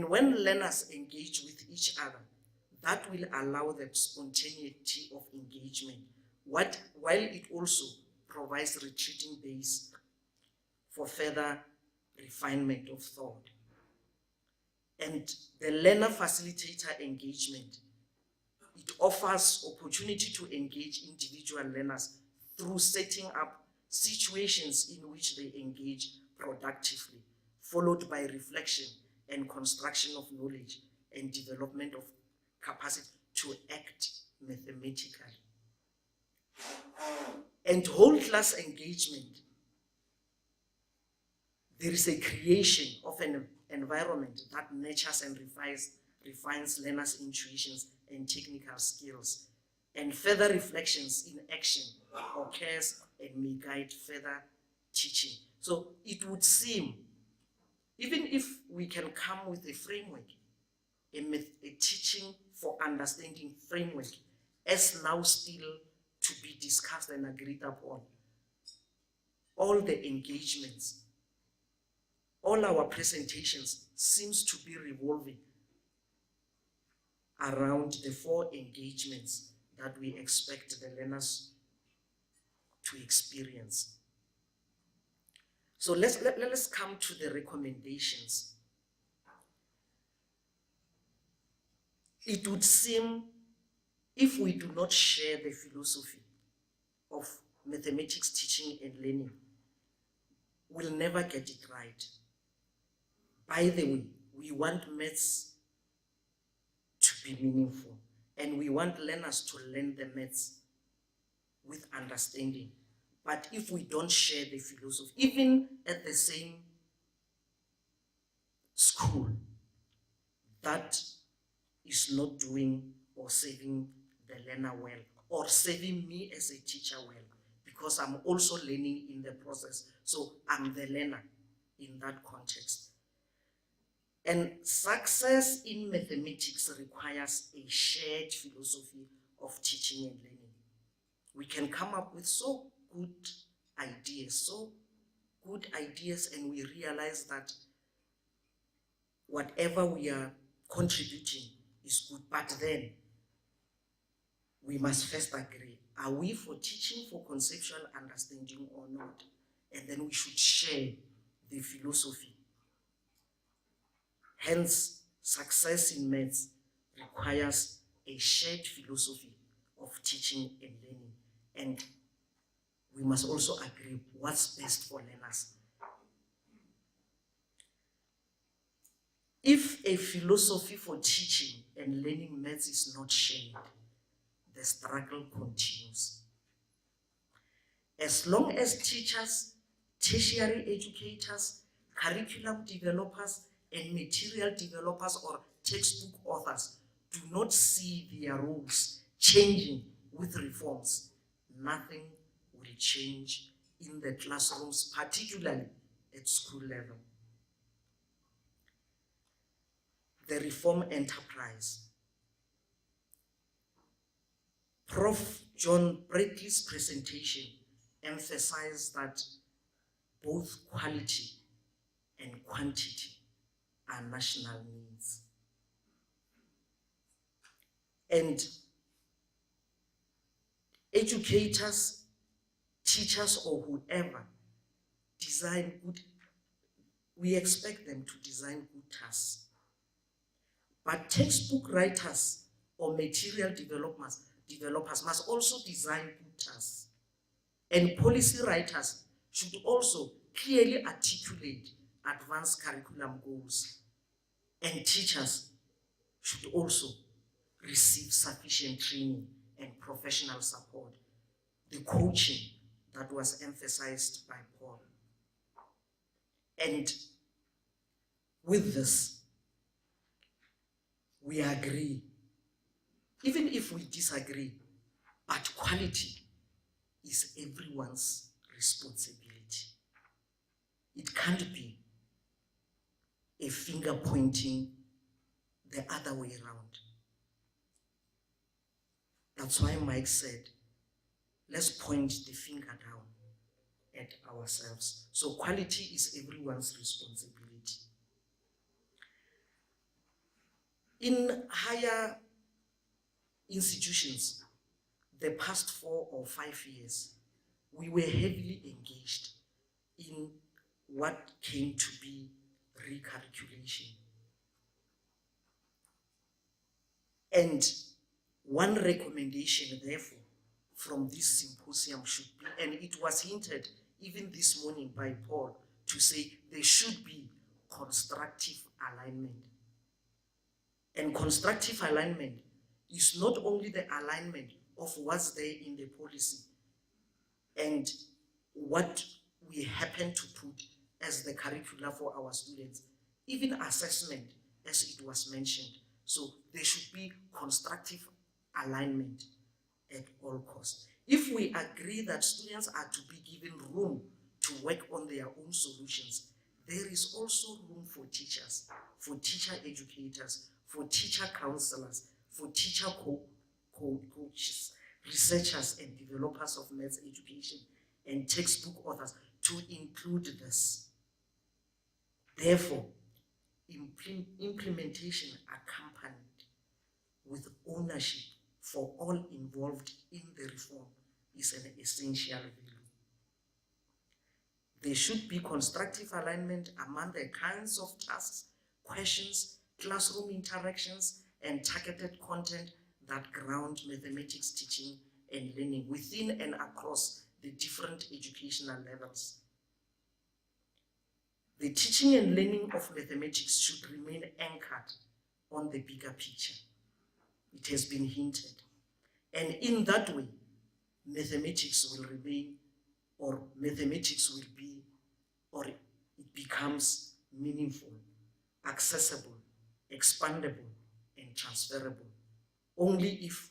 And when learners engage with each other, that will allow the spontaneity of engagement, while it also provides retreating base for further refinement of thought. And the learner-facilitator engagement, it offers opportunity to engage individual learners through setting up situations in which they engage productively, followed by reflection and construction of knowledge and development of capacity to act mathematically. And whole class engagement, there is a creation of an environment that nurtures and refines learners' intuitions and technical skills, and further reflections in action occurs and may guide further teaching. So it would seem, even if we can come with a framework, a teaching for understanding framework, as now still to be discussed and agreed upon, all the engagements, all our presentations seems to be revolving around the 4 engagements that we expect the learners to experience. So let's come to the recommendations. It would seem, if we do not share the philosophy of mathematics teaching and learning, we'll never get it right. By the way, we want maths to be meaningful, and we want learners to learn the maths with understanding. But if we don't share the philosophy, even at the same school, that is not doing or serving the learner well, or serving me as a teacher well, because I'm also learning in the process. So I'm the learner in that context. And success in mathematics requires a shared philosophy of teaching and learning. We can come up with so good ideas, and we realize that whatever we are contributing is good, but then we must first agree, are we for teaching for conceptual understanding or not? And then we should share the philosophy. Hence, success in maths requires a shared philosophy of teaching and learning. And we must also agree what's best for learners. If a philosophy for teaching and learning maths is not shared, the struggle continues. As long as teachers, tertiary educators, curriculum developers, and material developers or textbook authors do not see their roles changing with reforms, nothing will change in the classrooms, particularly at school level. The reform enterprise. Prof. John Bradley's presentation emphasized that both quality and quantity are national needs. And educators, teachers, or whoever design good, we expect them to design good tasks. But textbook writers or material developers must also design good tasks. And policy writers should also clearly articulate advanced curriculum goals. And teachers should also receive sufficient training and professional support, the coaching that was emphasized by Paul. And with this, we agree, even if we disagree, but quality is everyone's responsibility. It can't be a finger pointing the other way around. That's why Mike said, let's point the finger down at ourselves. So quality is everyone's responsibility. In higher institutions, the past 4 or 5 years, we were heavily engaged in what came to be recalculation. And one recommendation, therefore, from this symposium should be, and it was hinted even this morning by Paul, to say there should be constructive alignment. And constructive alignment is not only the alignment of what's there in the policy and what we happen to put as the curricula for our students, even assessment, as it was mentioned. So there should be constructive alignment at all costs. If we agree that students are to be given room to work on their own solutions, there is also room for teachers, for teacher educators, for teacher counselors, for teacher coaches, researchers and developers of maths education and textbook authors to include this. Therefore, implementation accompanied with ownership for all involved in the reform is an essential value. There should be constructive alignment among the kinds of tasks, questions, classroom interactions, and targeted content that ground mathematics teaching and learning within and across the different educational levels. The teaching and learning of mathematics should remain anchored on the bigger picture. It has been hinted. And in that way, mathematics will remain, or mathematics will be, or it becomes meaningful, accessible, expandable, and transferable, only if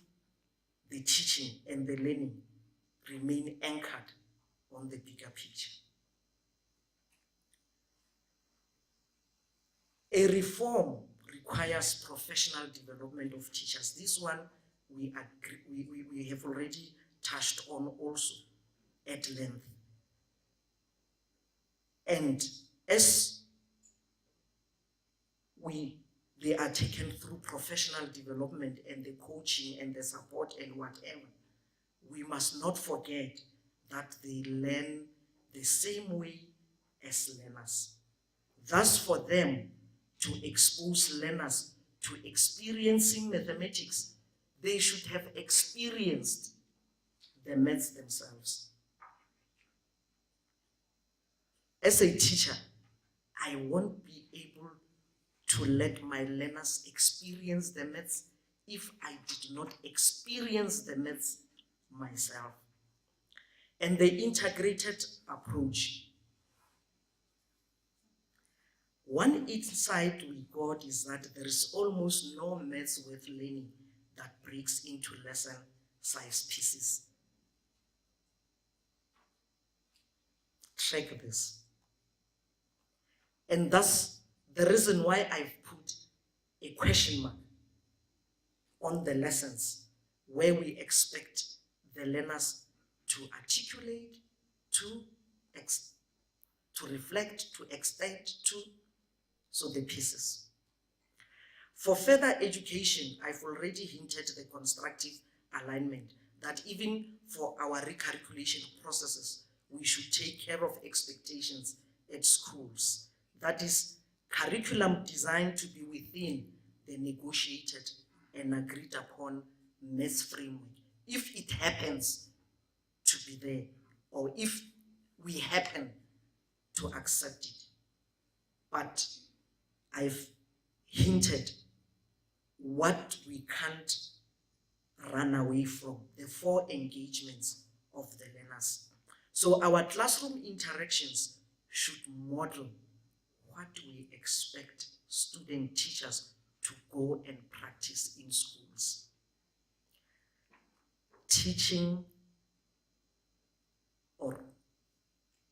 the teaching and the learning remain anchored on the bigger picture. A reform requires professional development of teachers. This one we have already touched on also at length. And as they are taken through professional development and the coaching and the support and whatever, we must not forget that they learn the same way as learners. Thus, for them to expose learners to experiencing mathematics, they should have experienced the maths themselves. As a teacher, I won't be able to let my learners experience the maths if I did not experience the maths myself. And the integrated approach. One insight we got is that there is almost no maths worth learning that breaks into lesson-sized pieces. Track this. And thus, the reason why I've put a question mark on the lessons where we expect the learners to articulate, to reflect, to extend, so the pieces. For further education, I've already hinted the constructive alignment that even for our recalculation processes, we should take care of expectations at schools. That is, curriculum designed to be within the negotiated and agreed upon maths framework, if it happens to be there, or if we happen to accept it. But I've hinted what we can't run away from, the 4 engagements of the learners. So our classroom interactions should model what we expect student teachers to go and practice in schools. Teaching or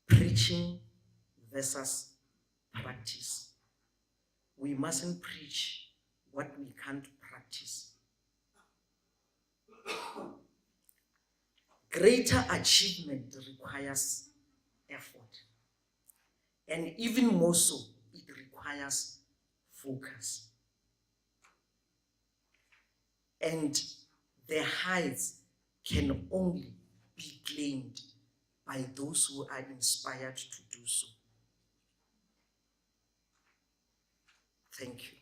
preaching versus practice. We mustn't preach what we can't practice. Greater achievement requires effort. And even more so, it requires focus. and the highs can only be claimed by those who are inspired to do so. Thank you.